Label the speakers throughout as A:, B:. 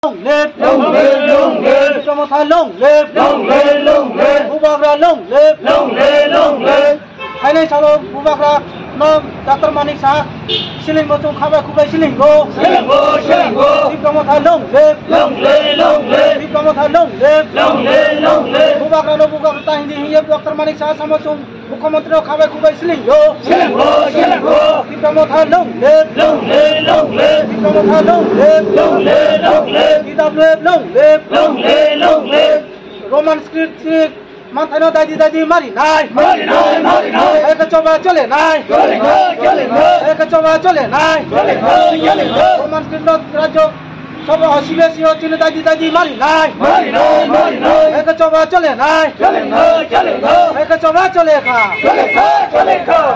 A: Long live, Promoter long live, Bubagra long live, Thailand Chalo Bubagra, no, Dr. Manik Shah, Siling Motum Kaba Kuba Siling go, Promoter long live, Promoter long live, Bubagra no Bubagra Hindi, Dr. Manik Shah, Samatum, Bukamatro Kaba Kuba Siling go, Promoter long live, Promoter long live, long live, Roman script, Montano Daddy Mari, nine, Ekachoba Jolly, nine, Ekachoba Jolly, nine, Roman script not Rajo, Soba Hosibesio, Daddy Mari, nine, Ekachoba Jolly, nine, Ekachoba Joleka,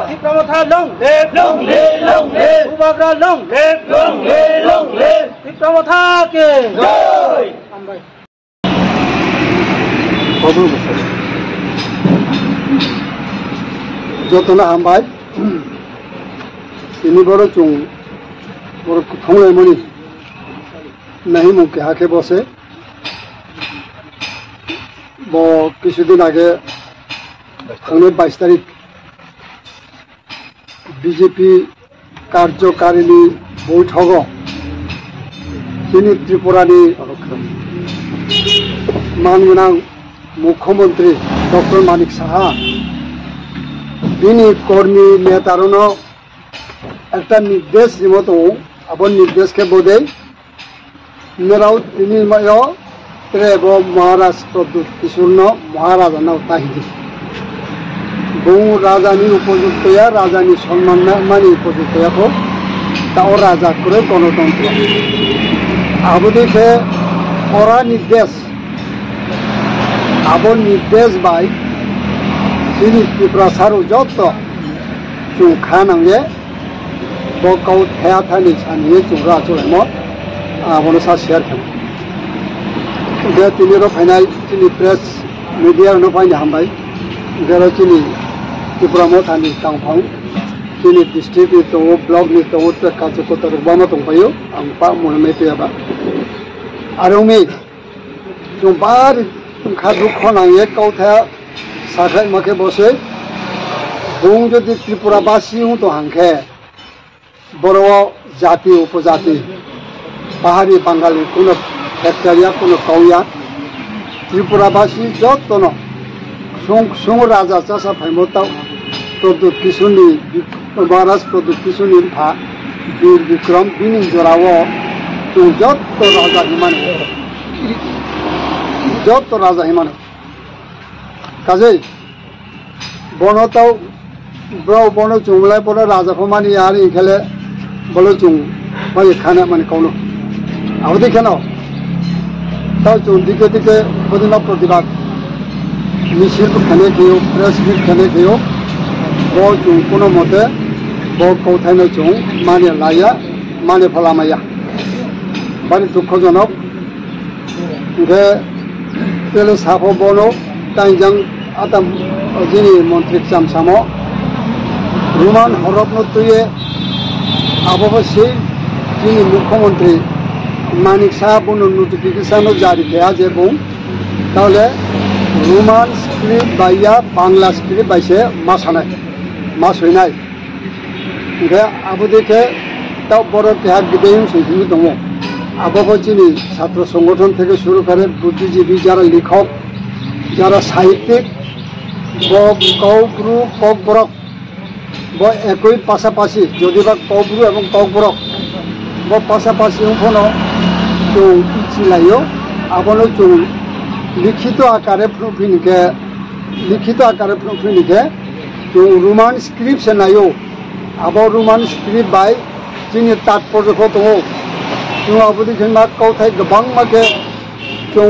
A: Diplomata long live, Ubagra long live, Diplomata ke.
B: Jotona hambai ini boro chung boro thonglai mani nahi mumke hake bose bo kisudin age thongle 22 तारीख BJP कार्यकारिणी বৈঠক তিনি ত্রিপুরানি মানগোনাं मुख्यमंत्री doctor Manik Saha बिनी कर्मी नेतारों एक निर्देश मत अब निर्देश के बोधे मेराव महाराज प्रद्युत किशोर महाराजा ताहिदी गौ राजानी उपयुक्त राजानी सम्मान मानी उपयुक्त को ताओ राजा करे गणतंत्र अब देखे कड़ा निर्देश अब निर्देश बाई सिनी त्रिपुरा सारू जत चुं खानांगे बकाउ थाया थानी सानी चुंरा चुलाइम आबनो सा शेयर खाम दे तिनिरो फाइनाल तिनि प्रेस मीडिया नो फाइना हामबाय गेरो तिनि त्रिपुरा मो थानी कांफां तिनि डिस्ट्रिक्ट तो ब्लॉक नि तो काचो कोतर बामा दंफायो आं पा मोनमे पेयाबा आरो मे जों बार खादु खनांगे कौथाया साखाय माखे बसे बुं जदि त्रिपुराबासी हूं तो हांखे बरो जाति उपजाति पाहाड़ी बांगाली कोनो फैक्टरिया कोनो कौया त्रिपुराबासी जतनो सुंग राजा चासा फाइमताव प्रद्युत किशोरनि महाराज प्रद्युत किशोरनि भा वीर विक्रम बिनि जराव जों जत राजा हिमान जब तो राजा हिमान काजे बनताव ब्राव बनो चुंगलाय बनो राजा को मानी यार इखेले बोलो चुंग भाई खाना माने कौनो अब देखे ना ताव चुंग दिखे दिखे बदिना प्रतिबाद मिছিল खाने कियो प्रेस मीट खाने कियो वो चुंग कोनो मते वो कौथाय न चुंग माने लाया माने फलामाया बारी दुखजनक इखे तेले साफो बोनो ताइजंग आतम जिनी मंत्री चामसामो रुमान हरपनो तुये आबोबसे जिनी मुख्यमंत्री मानिक साहा बुनो नोटिफिकेशन जारी किया जे बुं ताले रुमान स्क्रिप्ट बाया बांग्ला स्क्रिप्ट बाइसे मासानाय मासयनाय इखे आबो देखे ताव बर तेहा गिदेम सैथिनि दङ आबो जिनी छात्र संगठन থেকে शुरू करे बुद्धिजीवी जरा लेखक जरा साहित्यिक कौब्रु कौब्रक वो एक पाशापाशी जदिबा कौब्रु एवं कौब्रक वो पाशापाशी उफोनो जो इचिलायो आबनो जो लिखित आकारे प्रुफिनिके जो रोमान स्क्रिप्ट से नायो आबो रोमान स्क्रिप्ट बाय जिनी तात्पर्य तो जो अब देखिए माँ कौथाय गबां माके जो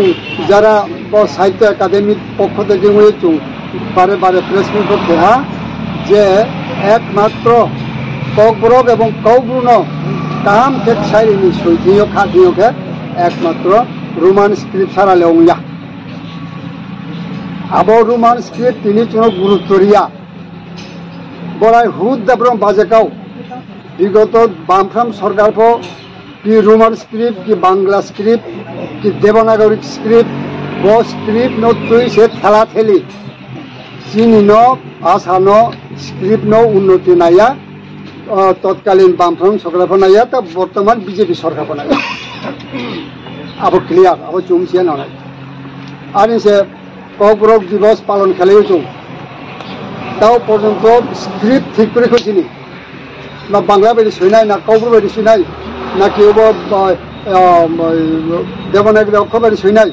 B: जरा वो साहित्य अकादमी पक्ष থেকে जो बारे बारे प्रेस मीट कहा जे एकमात्र कौब्रक एवं कौब्रुन काम के साइनि सैथियो खाथियो के एकमात्र रोमान स्क्रिप्ट सारा लेउया अब रोमान स्क्रिप्ट तिनि चुनो गुरुत्वरिया बराय हुद दाब्रम बाजेकाव विगत बामफ्राम सरकार को कि रोमान स्क्रिप्ट कि बांग्ला स्क्रिप्ट कि देवनागरी स्क्रिप्ट वो स्क्रिप्ट नो तुई से थला थेली चीनी नो भाषा नो स्क्रिप्ट नो उन्नति नाया तत्कालीन बामफ्रम सरकार बनाया तो वर्तमान बीजेपी सरकार बनाया अब क्लियर अब चुमसिया ना आने से कौपुरक दिवस पालन खेले चुम ताऊ पर्यंत स्क्रिप्ट ठीक करे कुछ नहीं ना बांग्ला बायदि सुनाय ना कौपुर बायदि सुनाय ना केवल देवनागरी अक्षर बायदि सुनाय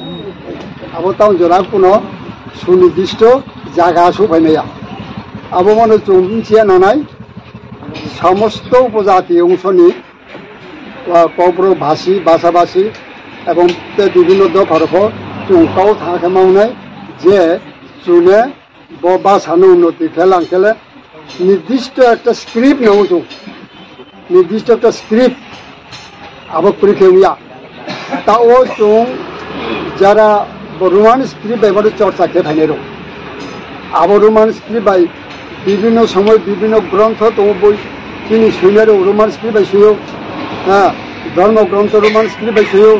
B: अब टाउन जरा कुनो सुनिर्दिष्ट जागा सफायनाया अब माने चुमसिया नानाय समस्त उपजाति अंशनि कौपुर भाषी भाषाभाषी एवं विभिन्न दफारखौ चुंकाव थाखे मावनाय जे चुने भाषानि उन्नति लांखेले निर्दिष्ट एक स्क्रिप्ट नांगौ चुं निर्दिष्ट एक स्क्रिप्ट अब परिखेया ता ओ चुं जरा रोमान स्क्रिप्ट बायबाद चर्चा खेफायनाय दं अब रोमान स्क्रिप्ट बाय विभिन्न समय विभिन्न ग्रंथ दं बय जोंनि सुनाय दं रोमान स्क्रिप्ट बाय सुयो धर्म ग्रंथ रोमान स्क्रिप्ट बाय सुयो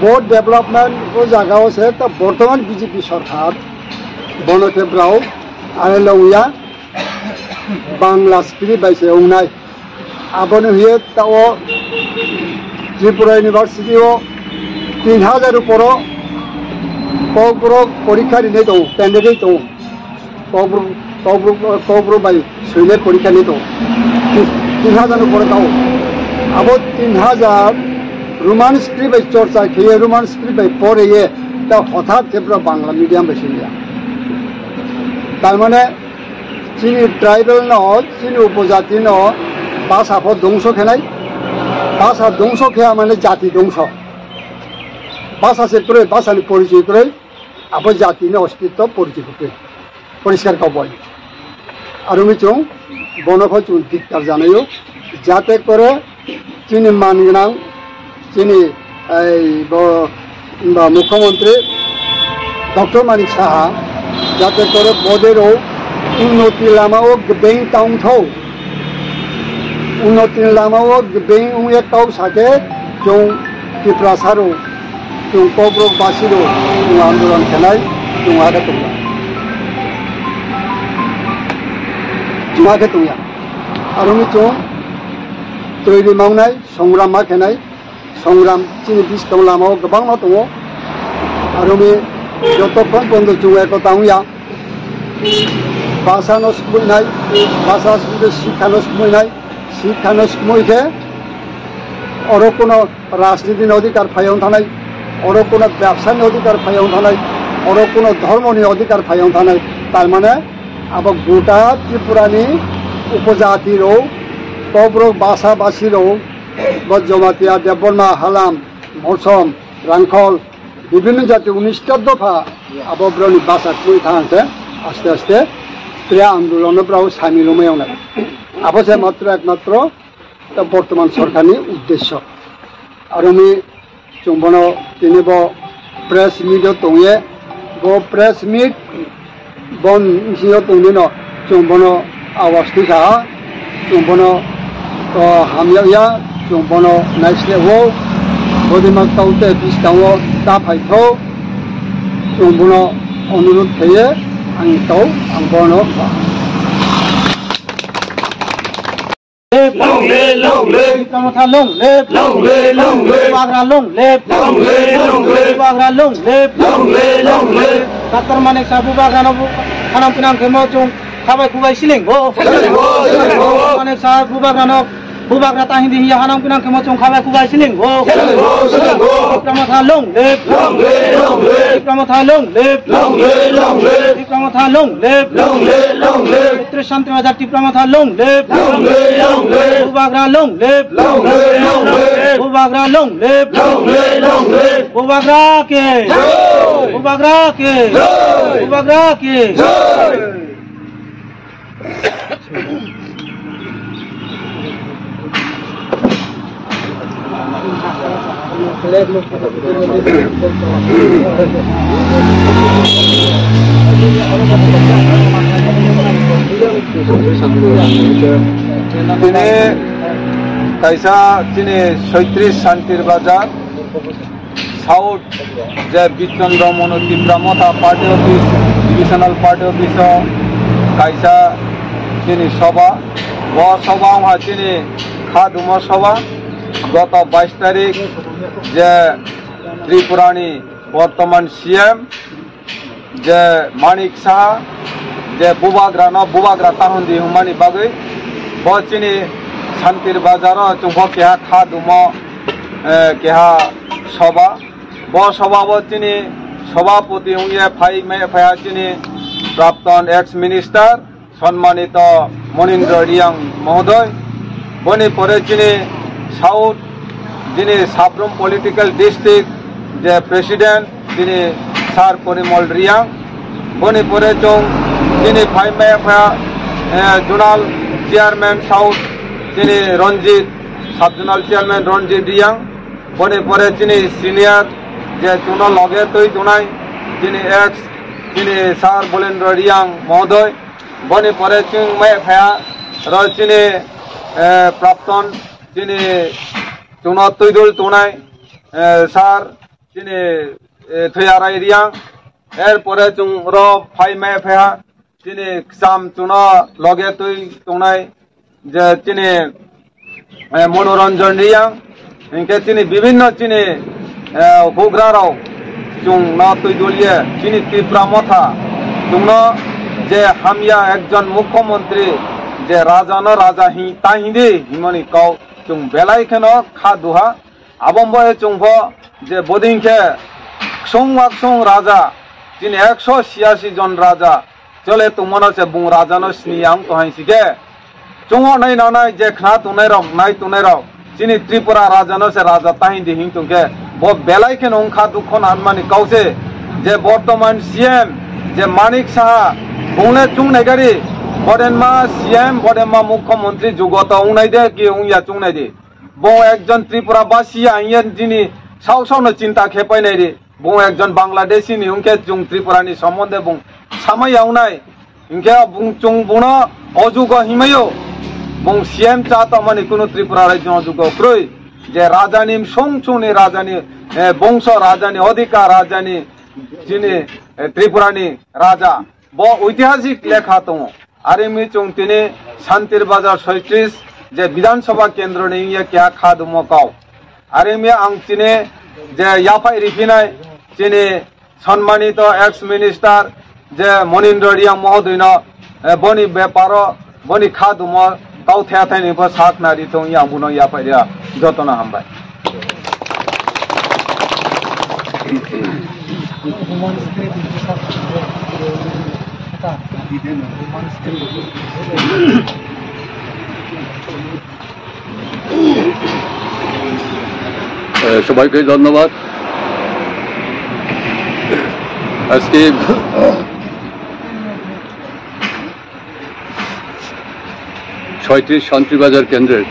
B: बहुत डेवलपमेंट को जगह से तो बर्तमान बीजेपी सरकार बनतेब्राव आरो लौया बांग्ला स्क्रिप्ट बाय सेवनाय आबनो हिए तो त्रिपुरा यूनिवर्सिटी 3000 ऊपर कौपुर परीक्षा दिने दं कैंडिडेट दं कौपुर बाय सुनाय परीक्षा दिने दं 3000 ऊपर दं अब 3000 रोमान स्क्रिप्ट चर्चा किए रोमान स्क्रिप्ट पढ़े तो हठात जेब्ला बांग्ला मीडियम बैसिया तारमाने चीनी ट्राइबल चीनी उपजाति भाषा ध्वंस खेनाय भाषा ध्वंस खेया माने जाति ध्वंस भाषा से करे भाषा परिचय करे अब जाति अस्तित्व परिचय करे परिष्कार कबल और मिचुं बनखौ चुं धिक्कार जानायो जाते करे चीनी मानगोनां चीनी मुख्यमंत्री डॉक्टर मानिक साहा जाते करे बदेरो उन्नति लामाओ बें टाउन थौ उन्नति लामाओ बें उए काउ साके जों किफ्रासारो जों कौपुर बासिरो जों आंदोलन खेलाय जों आगे दंया आरो मिचुं तैरि मावनाय संग्राम मा खेनाय संग्राम चीनी बिस्ताव लामाओ गोबां दङ आरो बे जतक्षण बन्द जों एकता हुया भाषा न सुमुनाय भाषा शिक्षा न सुमुनाय शिक्षा न सुमुइखे और कोनो राजनीति अधिकार फायाव थानाय और कोनो व्यवसाय अधिकार फायाव थानाय और कोनो धर्म अधिकार फायाव थानाय तारमाने अब गोटा त्रिपुरानि उपजाति रो कौपुर भाषा भाषी रो जमातिया देवबर्मा हालाम मौसम रांखल विभिन्न जाति 19 दफा अब ब्रनि भाषा खुई थांसे आस्ते आस्ते क्रिया आंदोलन ब्राव सामिल मावनाय अब से मात्र एकमात्र बर्तमान सरकारनि उद्देश्य और मी चुंबन दिनब प्रेस मीट दंगे वो प्रेस मीट बन दंगन चुंबन आवाज साहा चुंबन हामिया चुंबन नायस्लेवो बदिमा ताउते बिस्तावो दाफाइथौ चुंबन अनुरोध खायो आं ताउ आं बनो
A: long live Pramotha long live Bagra long live Bagra long live Dr. Manik Sabu Bagra Nabu Hanam Pinang Kemo Chung Khabai Kubai Siling Bo Manik Sabu Bagra Nabu Bubagra tahin di hiya hanam pinang kemo chung khabai kubai siling bo Pramotha long live Pramotha long live Pramotha long live Putri Shanti Majati Pramotha long live Bubagra long live Bubagra long live Bubagra ke
C: कैसा चीनी 37 शांतिर बाजार south যে বিচন্দ্র মনো তীব্রামথা party office divisional party office কাইসা তিনি সভা সভা তিনি খাদুম সভা গত 22 তারিখ যে ত্রিপুরানি বর্তমান সিএম যে মানিক সাহা যে বুবাগ্রা তাহন্দি হুমানি বাগৈ বচিনি শান্তির বাজার চুম্ভ কেহা খাদুম কেহা সভা সভা বচিনি সভাপতি হুঁয়ে ফাইয়া চিনি প্রাক্তন এক্স মিনিস্টার সম্মানিত মনীন্দ্র রিয়াং মহোদয় বনি পরে চিনি সাউথ যিনি সাবরুম পলিটিক্যাল ডিস্ট্রিক্ট যে প্রেসিডেন্ট তিনি স্যার পরিমল রিয়াং বনি পরে চং তিনি ফাইয়া জোনাল চেয়ারম্যান সাউথ তিনি রঞ্জিত সাব জোনাল চেয়ারম্যান রঞ্জিত রিয়াং বনি পরে তিনি সিনিয়র যে চুনো লগে তৈ দুনাই তিনি এক্স তিনি স্যার বলেন্দ্র রিয়াং মহোদয় বনি পরে চিং ফায়া র তিনি প্রাক্তন তিনি চুনো তৈদুল তুনাই স্যার তিনি থৈয়ারাই রিয়াং এরপরে চুং র ফায়া তিনি সাম চুনো লগে তৈ তুনাই যে তিনি মনোরঞ্জন রিয়াং ইনকে তিনি বিভিন্ন তিনি হুগ্রারাও চুং ন তৈদুলিয়ে তিনি তীব্রামথা চুং যে হামিয়া একজন মুখ্যমন্ত্রী যে রাজা তাহিদে হিমনি কও চুং বেলাই খেন খা দুহা আবম্বয়ে চুংভ যে বদিংখে সং রাজা তিনি 186 জন রাজা চলে তুমন সে বুং রাজানো স্নিয়াং তো হাইসিকে চুং নাই নাই যে খা তুনে রং নাই তুনে রং তিনি ত্রিপুরা রাজানো সে রাজা তাহিদে হিং তুকে ব বেলাই খেন খা দুখন আনমানি কাউছে যে বর্তমান সিএম যে মানিক সাহা বুংলে চুং নেগারি বডেনমা সিএম বডেনমা মুখ্যমন্ত্রী যুগত উনাই দে কি উইয়া চুং নাই দে বং একজন ত্রিপুরাবাসী আইয়েন যিনি সাউসাউনো চিন্তা খেপাই নাই রে বং একজন বাংলাদেশি নি উনকে চুং ত্রিপুরানি সম্বন্ধে বং সামাই আউনাই ইনকে বুং চুং বুনো অযুগ হিমায়ো বং সিএম চাত মানে কোনো ত্রিপুরা রাজ্য অযুগ ক্রই যে রাজানি সংচুনি রাজানি বংশ রাজানি অধিকার রাজানি যিনি ত্রিপুরানি রাজা ব ঐতিহাসিক লেখা তো আর এমনি চুং তিনি শান্তির বাজার 37 যে বিধানসভা কেন্দ্র নিয়ে কেয়া খাদুম কাও আর এমনি আং তিনি যে ইয়াফাই রিফিনাই তিনি সম্মানিত এক্স মিনিস্টার যে মনীন্দ্র রিয়াং মহোদয় বনি ব্যাপার বনি খাদুম কাউ থেয়াথাইনি সাত নারী তো ইয়া বুনো ইয়াফাই যতন হামবাই
D: সবাইকে ধন্যবাদ। আজকে 36 শান্তিবাজার কেন্দ্রের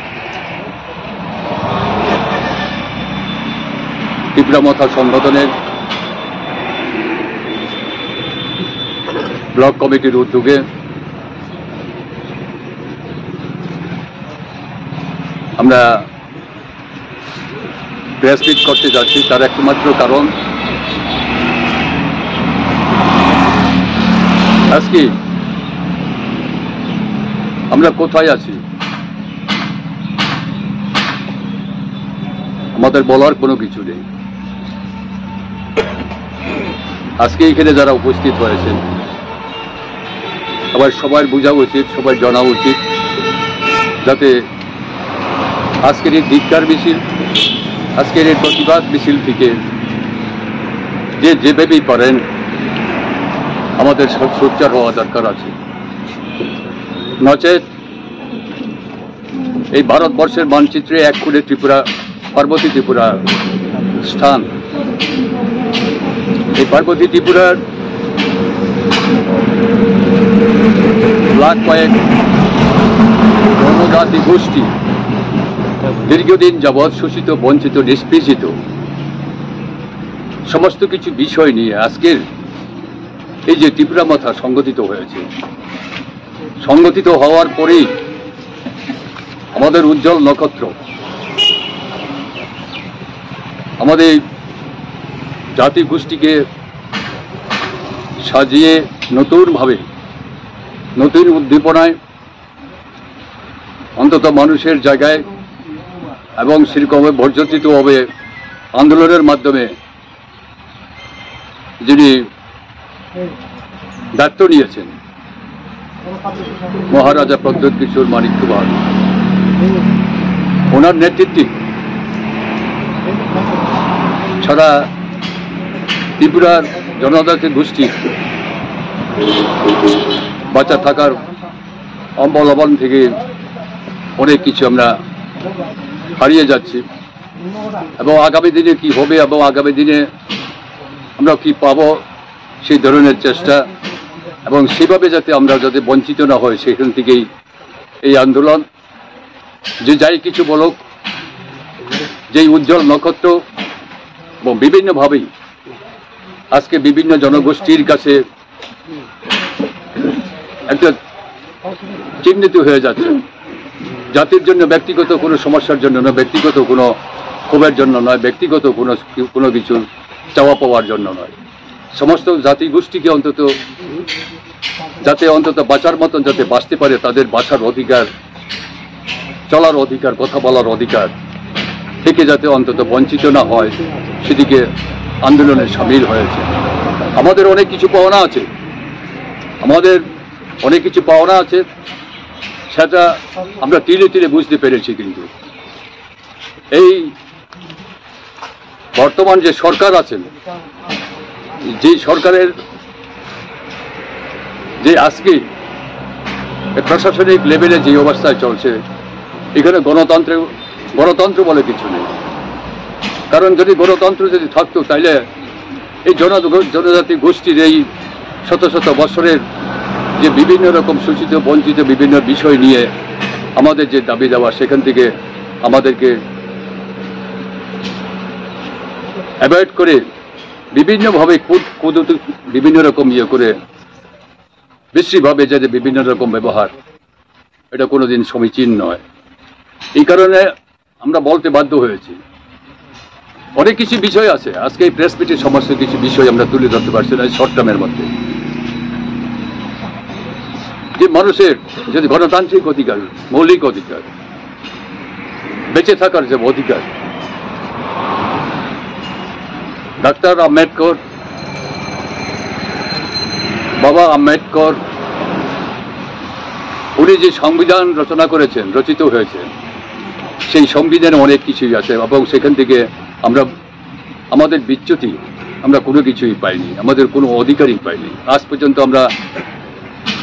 D: তীব্রামথা সংগঠনের ব্লক কমিটির উদ্যোগে আমরা প্রেস মিট করতে যাচ্ছি। তার একমাত্র কারণ আজকে আমরা কোথায় আছি আমাদের বলার কোনো কিছু নেই। আজকে এখানে যারা উপস্থিত হয়েছেন আবার সবার বোঝা উচিত, সবার জানা উচিত, যাতে আজকের এই ধিক্কার মিছিল, আজকের এই প্রতিবাদ মিছিল থেকে যে যেভাবেই পারেন আমাদের সোচ্চার হওয়া দরকার আছে। নচেত এই ভারতবর্ষের মানচিত্রে এক খুঁড়ে ত্রিপুরা, পার্বতী ত্রিপুরার স্থান। এই পার্বতী ত্রিপুরার লাখ কয়েক জনজাতি গোষ্ঠী দীর্ঘদিন যাবৎ শোষিত, বঞ্চিত, নিষ্পেষিত সমস্ত কিছু বিষয় নিয়ে আজকের এই যে তীব্রামথা সংগঠিত হয়েছে, সংগঠিত হওয়ার পরেই আমাদের উজ্জ্বল নক্ষত্র, আমাদের জাতিগোষ্ঠীকে সাজিয়ে নতুনভাবে নতুন উদ্দীপনায় অন্তত মানুষের জায়গায় এবং সেরকমভাবে বর্জতিতভাবে আন্দোলনের মাধ্যমে যিনি দায়িত্ব নিয়েছেন মহারাজা প্রদ্যোৎ কিশোর মানিক্য বাহাদুর, ওনার নেতৃত্বে সারা ত্রিপুরার জনজাতি গোষ্ঠী বাঁচা থাকার অবলম্বন থেকে অনেক কিছু আমরা হারিয়ে যাচ্ছি এবং আগামী দিনে কি হবে এবং আগামী দিনে আমরা কি পাবো সেই ধরনের চেষ্টা এবং সেভাবে যাতে আমরা যাতে বঞ্চিত না হয় সেখান থেকেই এই আন্দোলন। যে যাই কিছু বলুক, যেই উজ্জ্বল নক্ষত্র এবং বিভিন্নভাবেই আজকে বিভিন্ন জনগোষ্ঠীর কাছে একটা চিহ্নিত হয়ে যাচ্ছে, জাতির জন্য ব্যক্তিগত কোনো সমস্যার জন্য নয়, ব্যক্তিগত কোনো ক্ষোভের জন্য নয়, ব্যক্তিগত কোনো কিছু চাওয়া পাওয়ার জন্য নয়, সমস্ত জাতিগোষ্ঠীকে অন্তত যাতে অন্তত বাঁচার মতন যাতে বাঁচতে পারে, তাদের বাঁচার অধিকার, চলার অধিকার, কথা বলার অধিকার থেকে যাতে অন্তত বঞ্চিত না হয় সেদিকে আন্দোলনে সামিল হয়েছে। আমাদের অনেক কিছু পাওনা আছে, আমাদের অনেক কিছু পাওনা আছে, সেটা আমরা তিলে তিলে বুঝতে পেরেছি। কিন্তু এই বর্তমান যে সরকার আছেন, যে সরকারের যে আজকে প্রশাসনিক লেভেলে যে অবস্থায় চলছে, এখানে গণতন্ত্র বলে কিছু নেই। কারণ যদি গণতন্ত্র যদি থাকতো তাইলে এই জনজাতি গোষ্ঠীর এই শত শত বছরের যে বিভিন্ন রকম শোষিত বঞ্চিত বিভিন্ন বিষয় নিয়ে আমাদের যে দাবি দেওয়া, সেখান থেকে আমাদেরকে অ্যাভয়েড করে বিভিন্নভাবে বিভিন্ন রকম করে বিশ্রীভাবে যে বিভিন্ন রকম ব্যবহার, এটা কোনোদিন সমীচীন নয়। এই কারণে আমরা বলতে বাধ্য হয়েছি। অনেক কিছু বিষয় আছে, আজকে এই প্রেস মিটের সমস্ত কিছু বিষয় আমরা তুলে ধরতে পারছি না শর্ট টার্মের মধ্যে। যে মানুষের যদি গণতান্ত্রিক অধিকার, মৌলিক অধিকার, বেঁচে থাকার যে অধিকার, ডাক্তার আম্বেদকর, বাবা আম্বেদকর, উনি যে সংবিধান রচনা করেছেন, রচিত হয়েছে, সেই সংবিধানে অনেক কিছুই আছে এবং সেখান থেকে আমরা আমাদের বিচ্যুতি আমরা কোনো কিছুই পাইনি, আমাদের কোনো অধিকারই পাইনি। আজ পর্যন্ত আমরা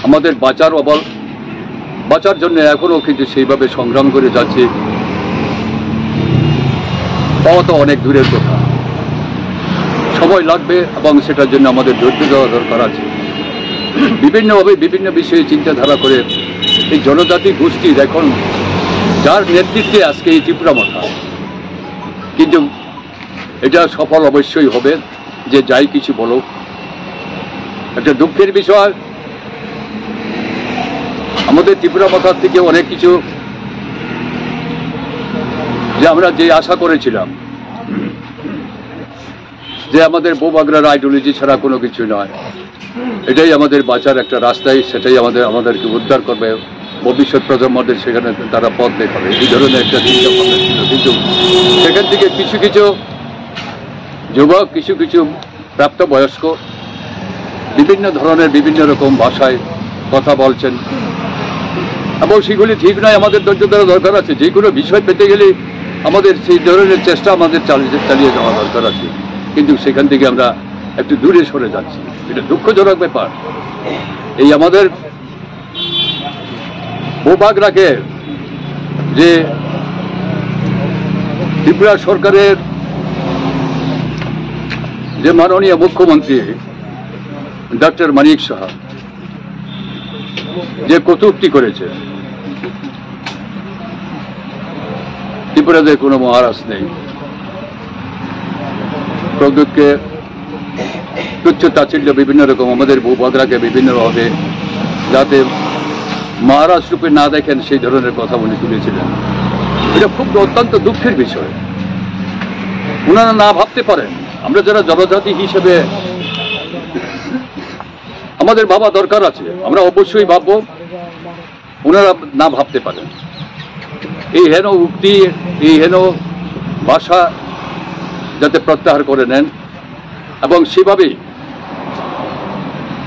D: আমাদের বাঁচার জন্য এখনও কিন্তু সেইভাবে সংগ্রাম করে যাচ্ছি, পাওয়া তো অনেক দূরের কথা, সময় লাগবে এবং সেটার জন্য আমাদের ধৈর্য দেওয়া দরকার আছে। বিভিন্নভাবে বিভিন্ন বিষয়ে চিন্তাধারা করে এই জনজাতি গোষ্ঠীর এখন যার নেতৃত্বে আজকে এই ত্রিপুরা মাথা, কিন্তু এটা সফল অবশ্যই হবে। যে যাই কিছু বলো, একটা দুঃখের বিষয়, আমাদের ত্রিপুরা মাথার থেকে অনেক কিছু যে আমরা যে আশা করেছিলাম যে আমাদের বৌবাগড়ার আইডিওলজি ছাড়া কোনো কিছু নয়, এটাই আমাদের বাঁচার একটা রাস্তায়, সেটাই আমাদেরকে উদ্ধার করবে, ভবিষ্যৎ প্রজন্মদের সেখানে তারা পথ দেখাবে, এই ধরনের একটা চিন্তা ভাবনা ছিল। কিন্তু সেখান থেকে কিছু কিছু যুবক, কিছু কিছু প্রাপ্তবয়স্ক বিভিন্ন ধরনের বিভিন্ন রকম ভাষায় কথা বলছেন এবং সেগুলি ঠিক নয়। আমাদের ধৈর্য ধরা দরকার আছে, যে কোনো বিষয় পেতে গেলে আমাদের সেই ধরনের চেষ্টা আমাদের চালিয়ে যাওয়া দরকার আছে, কিন্তু সেখান থেকে আমরা একটু দূরে সরে যাচ্ছি, এটা দুঃখজনক ব্যাপার। এই আমাদের বৌবাগড়াকে যে ত্রিপুরা সরকারের যে মাননীয় মুখ্যমন্ত্রী ডক্টর মানিক সাহা যে কটূক্তি করেছে, ত্রিপুরাতে কোনো মহারাজ নেই, প্রদ্যোৎকে তুচ্ছ তাচ্ছিল্য বিভিন্ন রকম আমাদের বৌবাগড়াকে বিভিন্নভাবে যাতে মহারাজ রূপে না দেখেন সেই ধরনের কথা উনি তুলেছিলেন। এটা খুব অত্যন্ত দুঃখের বিষয়। ওনারা না ভাবতে পারেন আমরা যারা জনজাতি হিসেবে আমাদের ভাবা দরকার আছে, আমরা অবশ্যই ভাববো, ওনারা না ভাবতে পারেন। এই হেন উক্তি, এই হেন ভাষা যাতে প্রত্যাহার করে নেন, এবং সেভাবেই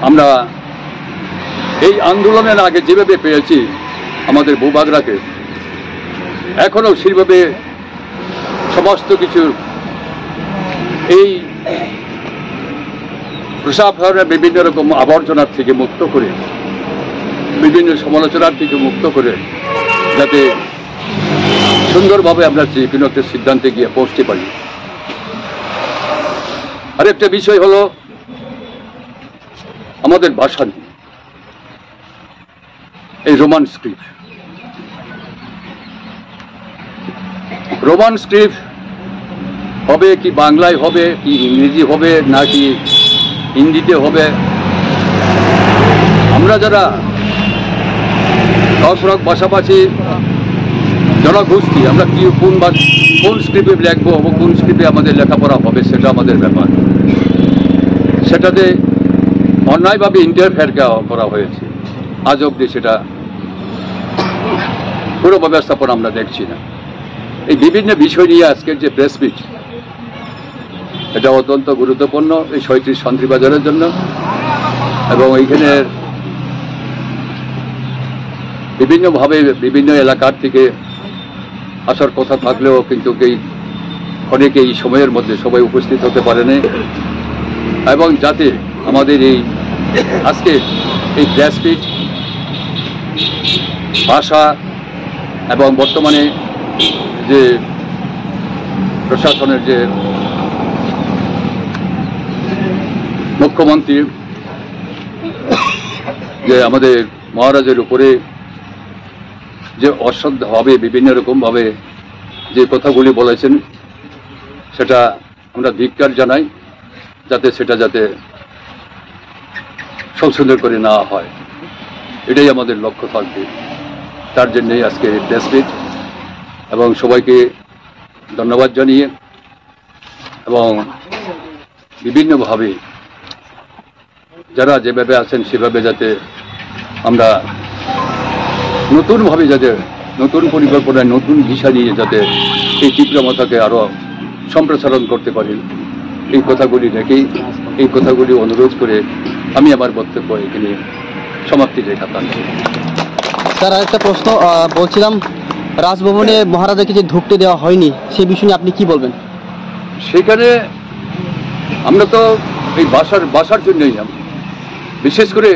D: আমরা এই আন্দোলনের আগে যেভাবে পেয়েছি আমাদের ভূভাগরাকে, এখনো সেইভাবে সমস্ত কিছু এই প্রশাসনের বিভিন্ন রকম আবর্জনার থেকে মুক্ত করে, বিভিন্ন সমালোচনার থেকে মুক্ত করে, যাতে সুন্দরভাবে আমরা যে কোনো একটা সিদ্ধান্তে গিয়ে পৌঁছতে পারি। আরেকটা বিষয় হলো আমাদের ভাষা নিয়ে এই রোমান স্ক্রিপ্ট। রোমান স্ক্রিপ্ট হবে কি বাংলায় হবে, কি ইংরেজি হবে, নাকি হিন্দিতে হবে, আমরা যারা অপরাগ ভাষাভাষী জনগোষ্ঠী, আমরা কি কোন স্ক্রিপ্টে লিখবো এবং কোন স্ক্রিপ্টে আমাদের লেখাপড়া হবে সেটা আমাদের ব্যাপার। সেটাতে অন্যায়ভাবে ইন্টারফেয়ার করা হয়েছে, আজ অব্দি সেটা পুরো ব্যবস্থাপনা আমরা দেখছি না। এই বিভিন্ন বিষয় নিয়ে আজকের যে প্রেস মিট, এটা অত্যন্ত গুরুত্বপূর্ণ এই ৩৭ শান্তিবাজারের জন্য, এবং এইখানে বিভিন্নভাবে বিভিন্ন এলাকার থেকে আসার কথা থাকলেও কিন্তু অনেকে এই সময়ের মধ্যে সবাই উপস্থিত হতে পারেনি, এবং যাতে আমাদের এই আজকে এই প্রেস মিট ভাষা এবং বর্তমানে যে প্রশাসনের যে মুখ্যমন্ত্রী যে আমাদের মহারাজের উপরে যে অশ্রদ্ধাভাবে বিভিন্ন রকমভাবে যে কথাগুলি বলেছেন, সেটা আমরা ধিক্কার জানাই, যাতে সেটা যাতে সংশোধন করে নেওয়া হয়, এটাই আমাদের লক্ষ্য থাকবে। তার জন্যই আজকে প্রেস মিট, এবং সবাইকে ধন্যবাদ জানিয়ে এবং বিভিন্নভাবে যারা যেভাবে আছেন সেভাবে যাতে আমরা নতুনভাবে যাতে নতুন পরিকল্পনায় নতুন দিশা নিয়ে যাতে এই তীব্রমতাকে আরও সম্প্রসারণ করতে পারি, এই কথাগুলি রেখেই এই কথাগুলি অনুরোধ করে আমি আমার বক্তব্য এখানে সমাপ্তি রেখা টানছি।
E: স্যার, আরেকটা প্রশ্ন বলছিলাম, রাজভবনে মহারাজাকে যে ঢুকতে দেওয়া হয়নি সেই বিষয় নিয়ে আপনি কি বলবেন?
D: সেখানে আমরা তো এই ভাষার জন্যই, বিশেষ করে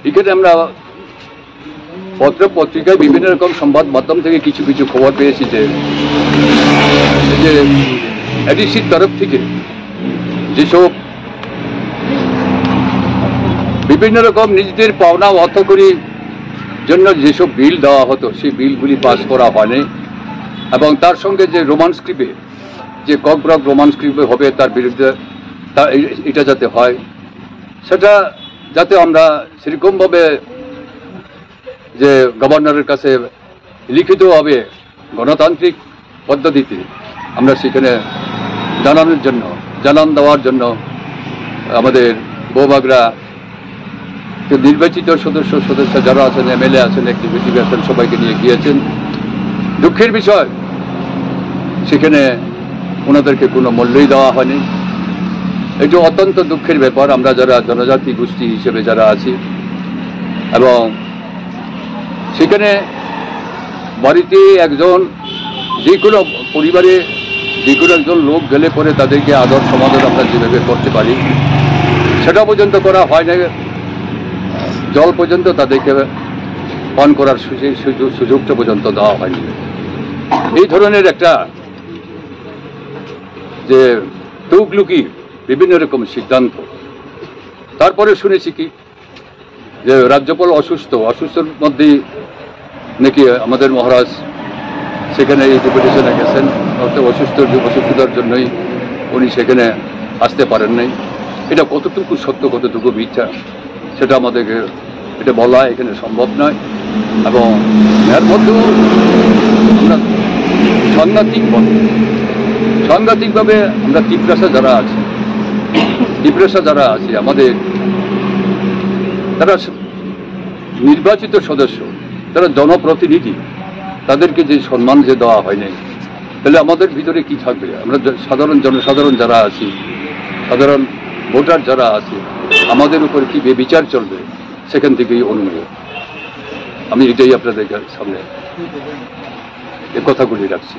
D: এখানে আমরা পত্র পত্রিকায় বিভিন্ন রকম সংবাদ মাধ্যম থেকে কিছু কিছু খবর পেয়েছি যে এডিসির তরফ থেকে যেসব বিভিন্ন রকম নিজেদের পাওনা অর্থ করি জন্য যেসব বিল দেওয়া হতো সেই বিলগুলি পাস করা হয়নি, এবং তার সঙ্গে যে রোমান স্ক্রিপ্টে যে ককব্রক রোমান স্ক্রিপ্টে হবে তার বিরুদ্ধে এটা যাতে হয়, সেটা যাতে আমরা সেরকমভাবে যে গভর্নরের কাছে লিখিতভাবে গণতান্ত্রিক পদ্ধতিতে আমরা সেখানে জানান দেওয়ার জন্য আমাদের বৌবাগরা নির্বাচিত সদস্য যারা আছেন, এমএলএ আছেন, এক্সিকিউটিভ আছেন, সবাইকে নিয়ে গিয়েছেন। দুঃখের বিষয়, সেখানে ওনাদেরকে কোনো মূল্যই দেওয়া হয়নি। এটা অত্যন্ত দুঃখের ব্যাপার। আমরা যারা জনজাতি গোষ্ঠী হিসেবে যারা আছি, এবং সেখানে বাড়িতে একজন যে কোনো পরিবারে যে কোনো একজন লোক গেলে পরে তাদেরকে আদর সমাদর আমরা যেভাবে করতে পারি সেটা পর্যন্ত করা হয় না, জল পর্যন্ত তাদেরকে পান করার সুযোগটা পর্যন্ত দেওয়া হয়নি। এই ধরনের একটা যে তৌকলুকি বিভিন্ন রকম সিদ্ধান্ত। তারপরে শুনেছি কি যে রাজ্যপাল অসুস্থর মধ্যেই নাকি আমাদের মহারাজ সেখানে এই ডেপুটেশনে গেছেন, অর্থাৎ অসুস্থতার জন্যই উনি সেখানে আসতে পারেন নাই। এটা কতটুকু সত্য কতটুকু মিথ্যা সেটা আমাদেরকে এটা বলা এখানে সম্ভব নয়, এবং এর মধ্যেও আমরা সাংঘাতিকভাবে আমরা ত্রিপুরাসা যারা আছে আমাদের, তারা নির্বাচিত সদস্য, তারা জনপ্রতিনিধি, তাদেরকে যে সম্মান যে দেওয়া হয়নি, তাহলে আমাদের ভিতরে কি থাকবে? আমরা জনসাধারণ যারা আছি, সাধারণ ভোটার যারা আছে, আমাদের উপর কি বেবিচার চলবে, সেখান থেকেই অনুভব। আমি এটাই আপনাদের সামনে এ কথাগুলি রাখছি।